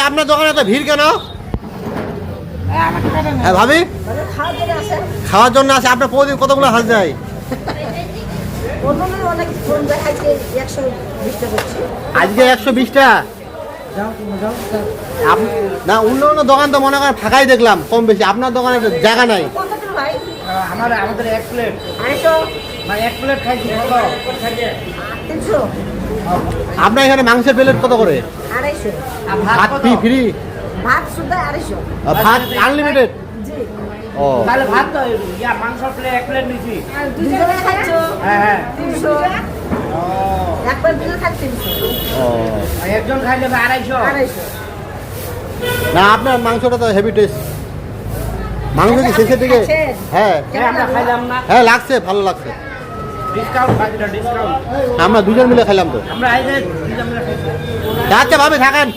আপনার দোকানে এত ভিড় কেন? হ্যাঁ ভাবি, খাওয়ার জন্য আছে। আপনার প্রতিদিন কতগুলো হাঁস যায়? আজকে 120টা না। অন্য অন্য দোকান তো মনে করেন ফাঁকাই দেখলাম কম বেশি, আপনার দোকানে জায়গা নাই। আমাদের 1 প্লেট ভাই, 1 প্লেট খাইছি আপনার এখানে মাংসের প্লেট কত করে? 250 ভাত ফ্রি? ভাত শুধু 250 ভাত আনলিমিটেড? ও তাহলে ভাত তো মাংস প্লেট 1 প্লেট নিছি। দুজনে খাচ্ছো? হ্যাঁ 300। একবার দিলে খাচ্ছি 300। ও একজন খাইলে 250। না, আপনার মাংসটা তো হেভি টেস্ট। মাংস কি শেষের দিকে? হ্যাঁ আমরা খাইলাম না, হ্যাঁ লাগছে, ভালো লাগছে। ডিসকাউন্ট বাকিটা ডিসকাউন্ট আমরা দুজন মিলে খেলাম তো। আমরা এই যে দুজন মিলে খাইছি। আচ্ছা ভাবে থাকেন।